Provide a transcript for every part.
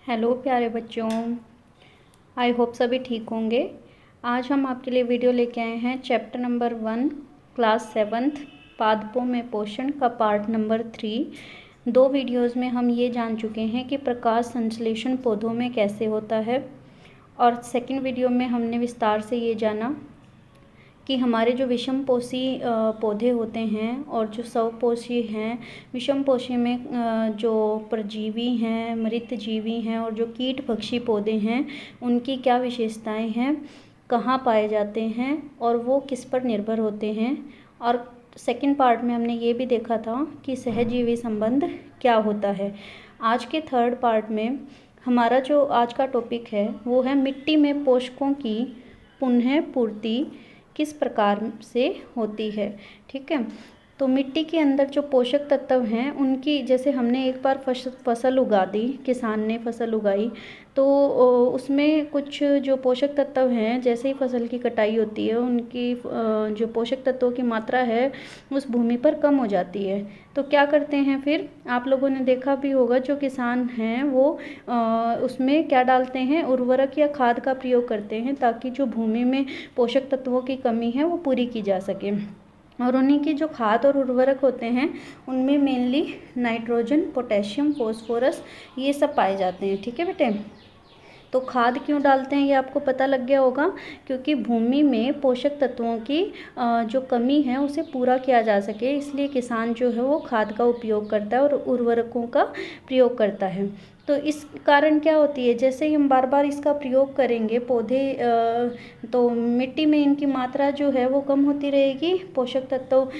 Hello प्यारे बच्चों, I hope सभी ठीक होंगे। आज हम आपके लिए वीडियो लेके आए हैं चैप्टर नंबर 1 क्लास 7th पादपों में पोषण का पार्ट नंबर 3। 2 वीडियोस में हम ये जान चुके हैं कि प्रकाश संश्लेषण पौधों में कैसे होता है, और सेकंड वीडियो में हमने विस्तार से ये जाना कि हमारे जो विषमपोषी पौधे होते हैं और जो स्वपोषी हैं। विषमपोषी में जो परजीवी हैं, मृत जीवी हैं और जो कीट भक्षी पौधे हैं उनकी क्या विशेषताएं हैं, कहाँ पाए जाते हैं और वो किस पर निर्भर होते हैं। और सेकंड पार्ट में हमने ये भी देखा था कि सहजीवी संबंध क्या होता है। आज के थर्ड पार्ट में हमारा जो आज का टॉपिक है वो है मिट्टी में पोषकों की पुनः पूर्ति किस प्रकार से होती है। ठीक है, तो मिट्टी के अंदर जो पोषक तत्व हैं उनकी, जैसे हमने एक बार फसल उगा दी, किसान ने फसल उगाई तो उसमें कुछ जो पोषक तत्व हैं, जैसे ही फसल की कटाई होती है उनकी जो पोषक तत्वों की मात्रा है उस भूमि पर कम हो जाती है। तो क्या करते हैं फिर, आप लोगों ने देखा भी होगा, जो किसान हैं वो उसमें क्या डालते हैं, उर्वरक या खाद का प्रयोग करते हैं ताकि जो भूमि में पोषक तत्वों की कमी है वो पूरी की जा सके। और उन्हीं की जो खाद और उर्वरक होते हैं उनमें मेनली नाइट्रोजन, पोटेशियम, फास्फोरस ये सब पाए जाते हैं। ठीक है बेटे, तो खाद क्यों डालते हैं ये आपको पता लग गया होगा, क्योंकि भूमि में पोषक तत्वों की जो कमी है उसे पूरा किया जा सके, इसलिए किसान जो है वो खाद का उपयोग करता है और उर्वरकों का प्रयोग करता है। तो इस कारण क्या होती है, जैसे ही हम बार बार इसका प्रयोग करेंगे पौधे तो मिट्टी में इनकी मात्रा जो है वो कम होती रहेगी, पोषक तत्व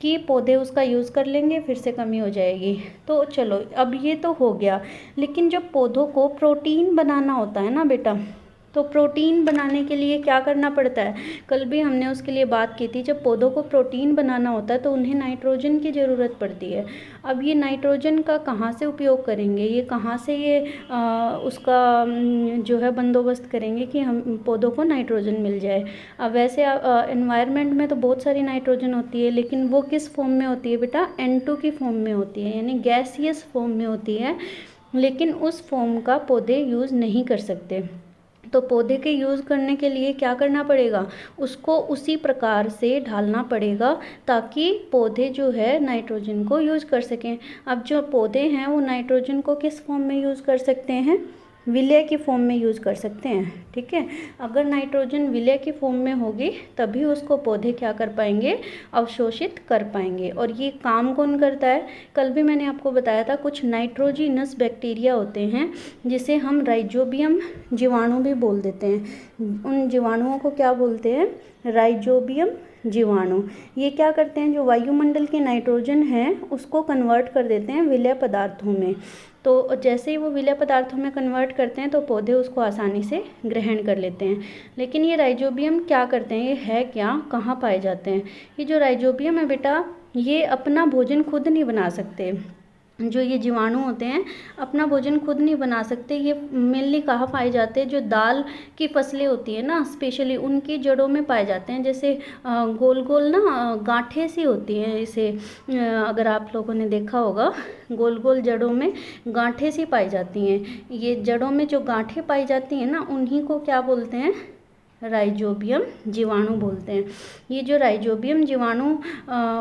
कि पौधे उसका यूज़ कर लेंगे, फिर से कमी हो जाएगी। तो चलो अब ये तो हो गया, लेकिन जब पौधों को प्रोटीन बनाना होता है ना बेटा, तो प्रोटीन बनाने के लिए क्या करना पड़ता है, कल भी हमने उसके लिए बात की थी। जब पौधों को प्रोटीन बनाना होता है तो उन्हें नाइट्रोजन की ज़रूरत पड़ती है। अब ये नाइट्रोजन का कहाँ से उपयोग करेंगे, ये कहाँ से ये उसका जो है बंदोबस्त करेंगे कि हम पौधों को नाइट्रोजन मिल जाए। अब वैसे एनवायरनमेंट में तो बहुत सारी नाइट्रोजन होती है, लेकिन वो किस फॉर्म में होती है बेटा, N2 की फॉर्म में होती है, यानी गैसियस फॉर्म में होती है, लेकिन उस फॉर्म का पौधे यूज़ नहीं कर सकते। तो पौधे के यूज़ करने के लिए क्या करना पड़ेगा, उसको उसी प्रकार से ढालना पड़ेगा ताकि पौधे जो है नाइट्रोजन को यूज़ कर सकें। अब जो पौधे हैं वो नाइट्रोजन को किस फॉर्म में यूज़ कर सकते हैं, विलय की फॉर्म में यूज़ कर सकते हैं। ठीक है, अगर नाइट्रोजन विलय की फॉर्म में होगी तभी उसको पौधे क्या कर पाएंगे, अवशोषित कर पाएंगे। और ये काम कौन करता है, कल भी मैंने आपको बताया था, कुछ नाइट्रोजिनस बैक्टीरिया होते हैं जिसे हम राइजोबियम जीवाणु भी बोल देते हैं। उन जीवाणुओं को क्या बोलते हैं, राइजोबियम जीवाणु। ये क्या करते हैं, जो वायुमंडल के नाइट्रोजन है उसको कन्वर्ट कर देते हैं विलय पदार्थों में। तो जैसे ही वो विलय पदार्थों में कन्वर्ट करते हैं तो पौधे उसको आसानी से ग्रहण कर लेते हैं। लेकिन ये राइजोबियम क्या करते हैं, ये है क्या, कहाँ पाए जाते हैं, ये जो राइजोबियम है बेटा ये अपना भोजन खुद नहीं बना सकते। जो ये जीवाणु होते हैं अपना भोजन खुद नहीं बना सकते। ये मेनली कहाँ पाए जाते हैं, जो दाल की फसलें होती है ना, स्पेशली उनकी जड़ों में पाए जाते हैं। जैसे गोल गोल ना गांठें सी होती हैं, इसे अगर आप लोगों ने देखा होगा, गोल गोल जड़ों में गांठें सी पाई जाती हैं। ये जड़ों में जो गांठें पाई जाती हैं ना उन्हीं को क्या बोलते हैं, राइजोबियम जीवाणु बोलते हैं। ये जो राइजोबियम जीवाणु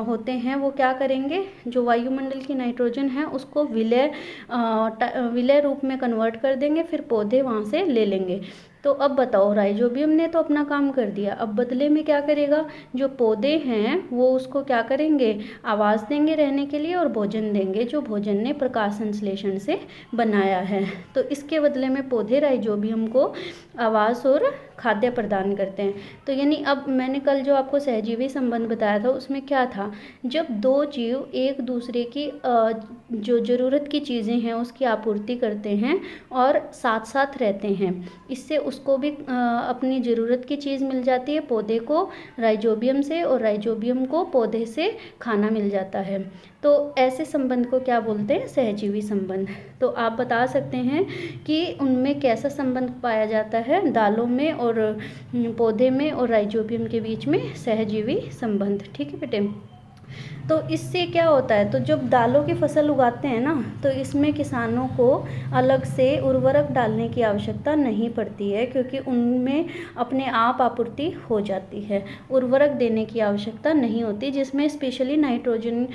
होते हैं वो क्या करेंगे, जो वायुमंडल की नाइट्रोजन है उसको विलय रूप में कन्वर्ट कर देंगे, फिर पौधे वहाँ से ले लेंगे। तो अब बताओ, राइजोबियम ने तो अपना काम कर दिया, अब बदले में क्या करेगा, जो पौधे हैं वो उसको क्या करेंगे, आवास देंगे रहने के लिए और भोजन देंगे, जो भोजन ने प्रकाश संश्लेषण से बनाया है। तो इसके बदले में पौधे राइजोबियम को आवास और खाद्य प्रदान करते हैं। तो यानी अब मैंने कल जो आपको सहजीवी संबंध बताया था उसमें क्या था, जब दो जीव एक दूसरे की जो ज़रूरत की चीज़ें हैं उसकी आपूर्ति करते हैं और साथ साथ रहते हैं, इससे उसको भी अपनी ज़रूरत की चीज़ मिल जाती है, पौधे को राइजोबियम से और राइजोबियम को पौधे से खाना मिल जाता है। तो ऐसे संबंध को क्या बोलते हैं, सहजीवी संबंध। तो आप बता सकते हैं कि उनमें कैसा संबंध पाया जाता है, दालों में और पौधे में और राइजोबियम के बीच में सहजीवी संबंध। ठीक है बेटे, तो इससे क्या होता है, तो जब दालों की फसल उगाते हैं ना, तो इसमें किसानों को अलग से उर्वरक डालने की आवश्यकता नहीं पड़ती है, क्योंकि उनमें अपने आप आपूर्ति हो जाती है। उर्वरक देने की आवश्यकता नहीं होती, जिसमें स्पेशली नाइट्रोजन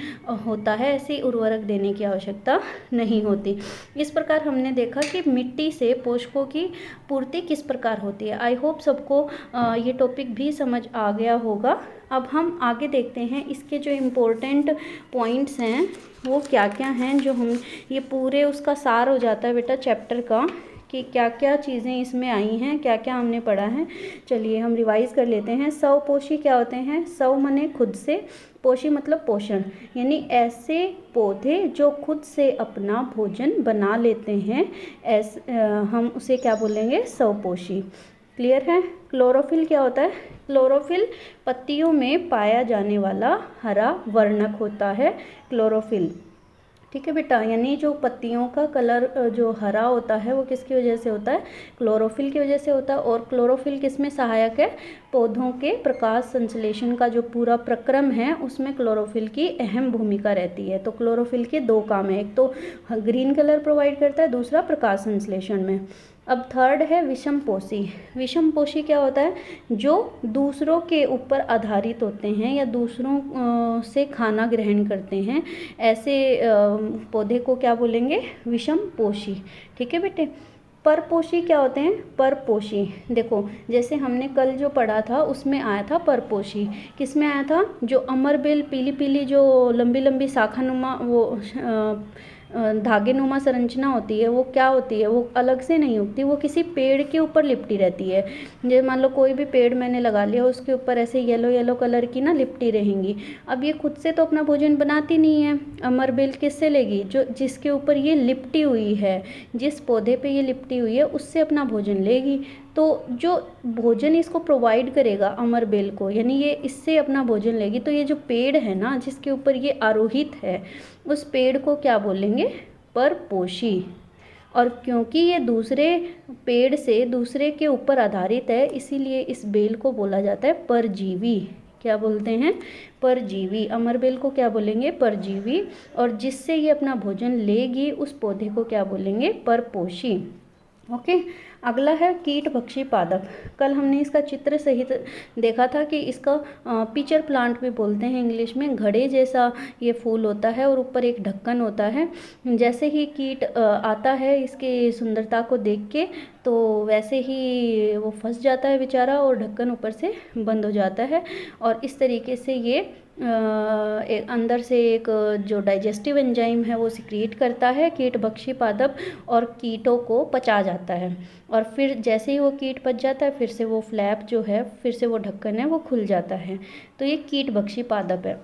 होता है, ऐसी उर्वरक देने की आवश्यकता नहीं होती। इस प्रकार हमने देखा कि मिट्टी से पोषकों की पूर्ति किस प्रकार होती है। आई होप सबको ये टॉपिक भी समझ आ गया होगा। अब हम आगे देखते हैं इसके जो इम्पोर्टेंट पॉइंट्स हैं वो क्या क्या हैं, जो हम ये पूरे उसका सार हो जाता है बेटा चैप्टर का, कि क्या क्या चीज़ें इसमें आई हैं, क्या क्या हमने पढ़ा है। चलिए हम रिवाइज कर लेते हैं। स्वपोषी क्या होते हैं? स्व मने खुद से, पोषी मतलब पोषण, यानी ऐसे पौधे जो खुद से अपना भोजन बना लेते हैं, हम उसे क्या बोलेंगे? स्वपोषी। क्लियर है? क्लोरोफिल क्या होता है? क्लोरोफिल पत्तियों में पाया जाने वाला हरा वर्णक होता है क्लोरोफिल। ठीक है बेटा, यानी जो पत्तियों का कलर जो हरा होता है वो किसकी वजह से होता है? क्लोरोफिल की वजह से होता है। और क्लोरोफिल किस में सहायक है? पौधों के प्रकाश संश्लेषण का जो पूरा प्रक्रम है उसमें क्लोरोफिल की अहम भूमिका रहती है। तो क्लोरोफिल के दो काम है, एक तो ग्रीन कलर प्रोवाइड करता है, दूसरा प्रकाश संश्लेषण में। अब थर्ड है विषमपोषी। विषमपोषी क्या होता है? जो दूसरों के ऊपर आधारित होते हैं या दूसरों से खाना ग्रहण करते हैं, ऐसे पौधे को क्या बोलेंगे? विषमपोषी। ठीक है बेटे। परपोषी क्या होते हैं? परपोषी देखो, जैसे हमने कल जो पढ़ा था उसमें आया था परपोषी। किस में आया था? जो अमरबेल पीली पीली जो लंबी लंबी शाखानुमा वो धागे नुमा संरचना होती है, वो क्या होती है? वो अलग से नहीं उगती, वो किसी पेड़ के ऊपर लिपटी रहती है। जैसे मान लो कोई भी पेड़ मैंने लगा लिया, उसके ऊपर ऐसे येलो येलो कलर की ना लिपटी रहेंगी। अब ये खुद से तो अपना भोजन बनाती नहीं है। अमरबेल किससे लेगी? जो जिसके ऊपर ये लिपटी हुई है, जिस पौधे पे ये लिपटी हुई है उससे अपना भोजन लेगी। तो जो भोजन इसको प्रोवाइड करेगा अमरबेल को, यानी ये इससे अपना भोजन लेगी। तो ये जो पेड़ है ना जिसके ऊपर ये आरोहित है, उस पेड़ को क्या बोलेंगे? परपोषी। और क्योंकि ये दूसरे पेड़ से दूसरे के ऊपर आधारित है, इसीलिए इस बेल को बोला जाता है परजीवी। क्या बोलते हैं? परजीवी। अमरबेल को क्या बोलेंगे? परजीवी। और जिससे ये अपना भोजन लेगी उस पौधे को क्या बोलेंगे? परपोषी। ओके। अगला है कीटभक्षी पादप। कल हमने इसका चित्र सहित देखा था कि इसका पिचर प्लांट भी बोलते हैं इंग्लिश में। घड़े जैसा ये फूल होता है और ऊपर एक ढक्कन होता है। जैसे ही कीट आता है इसकी सुंदरता को देख के, तो वैसे ही वो फंस जाता है बेचारा और ढक्कन ऊपर से बंद हो जाता है। और इस तरीके से ये अंदर से एक जो डाइजेस्टिव एंजाइम है वो सिक्रीट करता है कीटभक्षी पादप, और कीटों को पचा जाता है। और फिर जैसे ही वो कीट पच जाता है, फिर से वो फ्लैप जो है, फिर से वो ढक्कन है वो खुल जाता है। तो ये कीटभक्षी पादप है।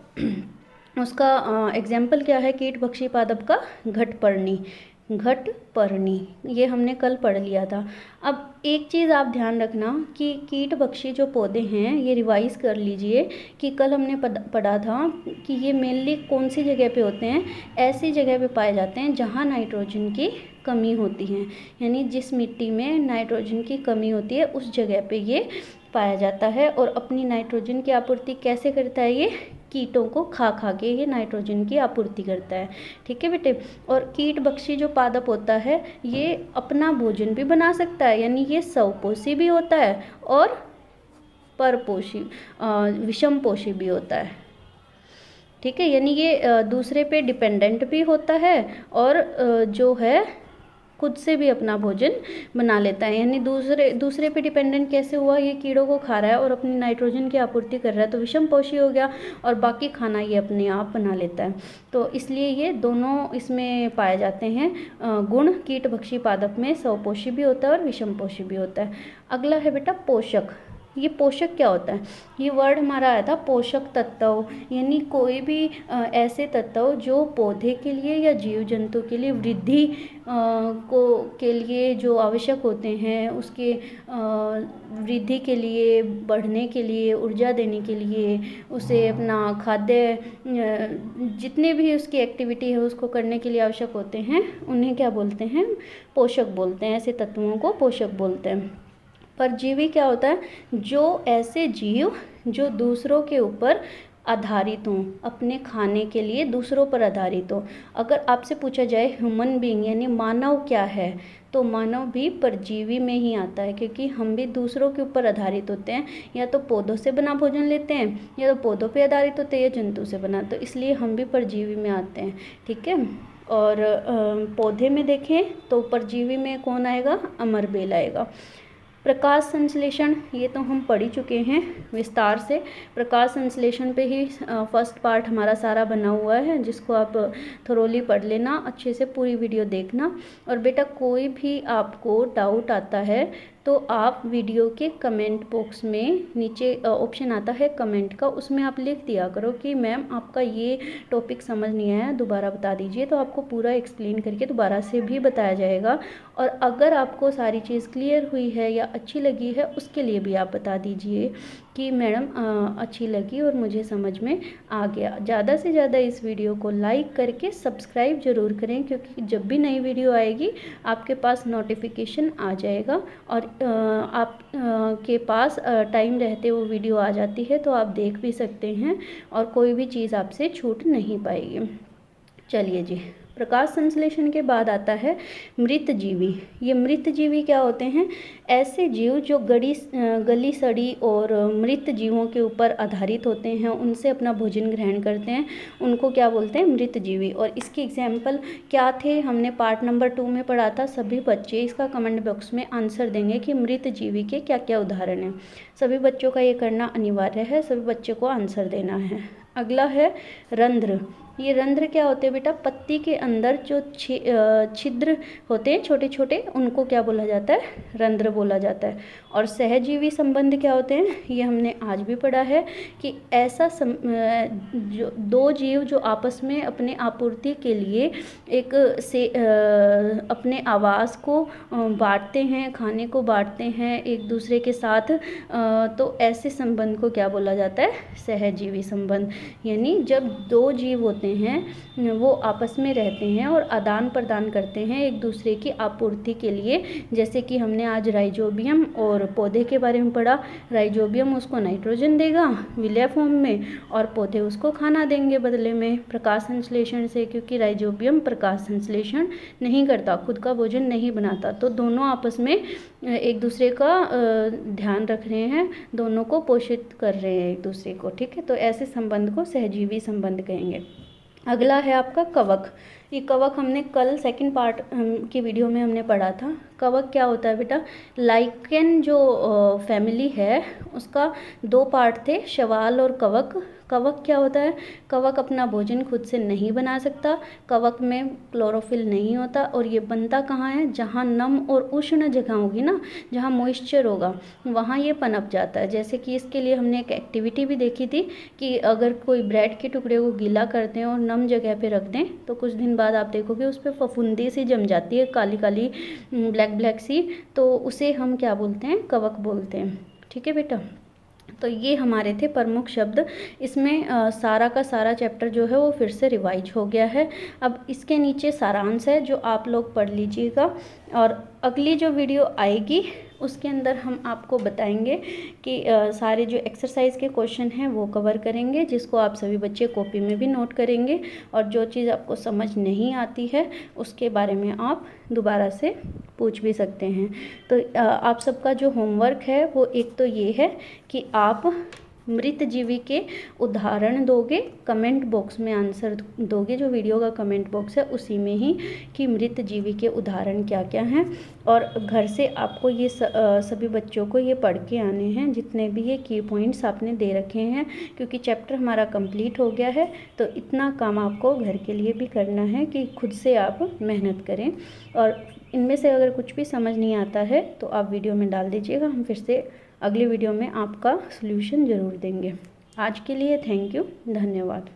उसका एग्जाम्पल क्या है कीटभक्षी पादप का? घटपर्णी। घटपर्णी ये हमने कल पढ़ लिया था। अब एक चीज़ आप ध्यान रखना कि कीटभक्षी जो पौधे हैं, ये रिवाइज कर लीजिए कि कल हमने पढ़ा था कि ये मेनली कौन सी जगह पे होते हैं? ऐसी जगह पे पाए जाते हैं जहाँ नाइट्रोजन की कमी होती है। यानी जिस मिट्टी में नाइट्रोजन की कमी होती है उस जगह पे ये पाया जाता है। और अपनी नाइट्रोजन की आपूर्ति कैसे करता है? ये कीटों को खा खा के ये नाइट्रोजन की आपूर्ति करता है। ठीक है बेटे। और कीटभक्षी जो पादप होता है ये अपना भोजन भी बना सकता है, यानी ये स्वपोषी भी होता है और परपोषी विषमपोषी भी होता है। ठीक है, यानी ये दूसरे पे डिपेंडेंट भी होता है और जो है खुद से भी अपना भोजन बना लेता है। यानी दूसरे पे डिपेंडेंट कैसे हुआ? ये कीड़ों को खा रहा है और अपनी नाइट्रोजन की आपूर्ति कर रहा है, तो विषमपोषी हो गया। और बाकी खाना ये अपने आप बना लेता है। तो इसलिए ये दोनों इसमें पाए जाते हैं गुण। कीटभक्षी पादप में स्वपोषी भी होता है और विषमपोषी भी होता है। अगला है बेटा पोषक। ये पोषक क्या होता है? ये वर्ड हमारा आया था पोषक तत्व, यानी कोई भी ऐसे तत्व जो पौधे के लिए या जीव जंतु के लिए वृद्धि के लिए जो आवश्यक होते हैं, उसके वृद्धि के लिए, बढ़ने के लिए, ऊर्जा देने के लिए, उसे अपना खाद्य जितने भी उसकी एक्टिविटी है उसको करने के लिए आवश्यक होते हैं, उन्हें क्या बोलते हैं? पोषक बोलते हैं। ऐसे तत्वों को पोषक बोलते हैं। परजीवी क्या होता है? जो ऐसे जीव जो दूसरों के ऊपर आधारित हों, अपने खाने के लिए दूसरों पर आधारित हों। अगर आपसे पूछा जाए ह्यूमन बीइंग यानी मानव क्या है, तो मानव भी परजीवी में ही आता है, क्योंकि हम भी दूसरों के ऊपर आधारित होते हैं। या तो पौधों से बना भोजन लेते हैं, या तो पौधों पे आधारित होते हैं, या जंतु से बना, तो इसलिए हम भी परजीवी में आते हैं। ठीक है। और पौधे में देखें तो परजीवी में कौन आएगा, अमरबेल आएगा। प्रकाश संश्लेषण ये तो हम पढ़ ही चुके हैं विस्तार से। प्रकाश संश्लेषण पे ही फर्स्ट पार्ट हमारा सारा बना हुआ है, जिसको आप थोरोली पढ़ लेना, अच्छे से पूरी वीडियो देखना। और बेटा कोई भी आपको डाउट आता है तो आप वीडियो के कमेंट बॉक्स में नीचे ऑप्शन आता है कमेंट का, उसमें आप लिख दिया करो कि मैम आपका ये टॉपिक समझ नहीं आया, दोबारा बता दीजिए, तो आपको पूरा एक्सप्लेन करके दोबारा से भी बताया जाएगा। और अगर आपको सारी चीज़ क्लियर हुई है या अच्छी लगी है, उसके लिए भी आप बता दीजिए कि मैडम अच्छी लगी और मुझे समझ में आ गया। ज़्यादा से ज़्यादा इस वीडियो को लाइक करके सब्सक्राइब ज़रूर करें, क्योंकि जब भी नई वीडियो आएगी आपके पास नोटिफिकेशन आ जाएगा और आप के पास टाइम रहते वो वीडियो आ जाती है, तो आप देख भी सकते हैं और कोई भी चीज़ आपसे छूट नहीं पाएगी। चलिए जी, प्रकाश संश्लेषण के बाद आता है मृत जीवी। ये मृत जीवी क्या होते हैं, ऐसे जीव जो गली सड़ी और मृत जीवों के ऊपर आधारित होते हैं, उनसे अपना भोजन ग्रहण करते हैं, उनको क्या बोलते हैं, मृत जीवी। और इसके एग्जाम्पल क्या थे, हमने पार्ट नंबर 2 में पढ़ा था। सभी बच्चे इसका कमेंट बॉक्स में आंसर देंगे कि मृत जीवी के क्या क्या उदाहरण हैं। सभी बच्चों का ये करना अनिवार्य है, सभी बच्चों को आंसर देना है। अगला है रंध्र। ये रंध्र क्या होते हैं बेटा, पत्ती के अंदर जो छिद्र होते हैं छोटे छोटे, उनको क्या बोला जाता है, रंध्र बोला जाता है। और सहजीवी संबंध क्या होते हैं, ये हमने आज भी पढ़ा है कि ऐसा जो दो जीव जो आपस में अपने आपूर्ति के लिए एक से अपने आवास को बांटते हैं, खाने को बांटते हैं एक दूसरे के साथ, तो ऐसे संबंध को क्या बोला जाता है, सहजीवी संबंध। यानी जब दो जीव होते हैं वो आपस में रहते हैं और आदान प्रदान करते हैं एक दूसरे की आपूर्ति के लिए। जैसे कि हमने आज राइजोबियम और पौधे के बारे में पढ़ा। राइजोबियम उसको नाइट्रोजन देगा विलय फॉर्म में, और पौधे उसको खाना देंगे बदले में प्रकाश संश्लेषण से, क्योंकि राइजोबियम प्रकाश संश्लेषण नहीं करता, खुद का भोजन नहीं बनाता। तो दोनों आपस में एक दूसरे का ध्यान रख रहे हैं, दोनों को पोषित कर रहे हैं एक दूसरे को। ठीक है, तो ऐसे संबंध को सहजीवी संबंध कहेंगे। अगला है आपका कवक। ये कवक हमने कल सेकंड पार्ट की वीडियो में हमने पढ़ा था। कवक क्या होता है बेटा, लाइकेन जो फैमिली है उसका 2 पार्ट थे, शैवाल और कवक। कवक क्या होता है, कवक अपना भोजन खुद से नहीं बना सकता, कवक में क्लोरोफिल नहीं होता, और ये बनता कहाँ है, जहाँ नम और उष्ण जगह होगी ना, जहाँ मॉइस्चर होगा, वहाँ ये पनप जाता है। जैसे कि इसके लिए हमने एक एक्टिविटी भी देखी थी कि अगर कोई ब्रेड के टुकड़े को गीला करते हैं और नम जगह पे रख दें, तो कुछ दिन बाद आप देखोगे उस पर फफूंदी सी जम जाती है, काली काली ब्लैक सी, तो उसे हम क्या बोलते हैं, कवक बोलते हैं। ठीक है बेटा, तो ये हमारे थे प्रमुख शब्द। इसमें सारा का सारा चैप्टर जो है वो फिर से रिवाइज हो गया है। अब इसके नीचे सारांश है जो आप लोग पढ़ लीजिएगा, और अगली जो वीडियो आएगी उसके अंदर हम आपको बताएंगे कि सारे जो एक्सरसाइज के क्वेश्चन हैं वो कवर करेंगे, जिसको आप सभी बच्चे कॉपी में भी नोट करेंगे, और जो चीज़ आपको समझ नहीं आती है उसके बारे में आप दोबारा से पूछ भी सकते हैं। तो आप सबका जो होमवर्क है वो एक तो ये है कि आप मृत जीवी के उदाहरण दोगे, कमेंट बॉक्स में आंसर दोगे, जो वीडियो का कमेंट बॉक्स है उसी में ही, कि मृत जीवी के उदाहरण क्या क्या हैं। और घर से आपको ये सभी बच्चों को ये पढ़ के आने हैं, जितने भी ये की पॉइंट्स आपने दे रखे हैं, क्योंकि चैप्टर हमारा कंप्लीट हो गया है। तो इतना काम आपको घर के लिए भी करना है कि खुद से आप मेहनत करें, और इनमें से अगर कुछ भी समझ नहीं आता है तो आप वीडियो में डाल दीजिएगा, हम फिर से अगली वीडियो में आपका सॉल्यूशन ज़रूर देंगे। आज के लिए थैंक यू, धन्यवाद।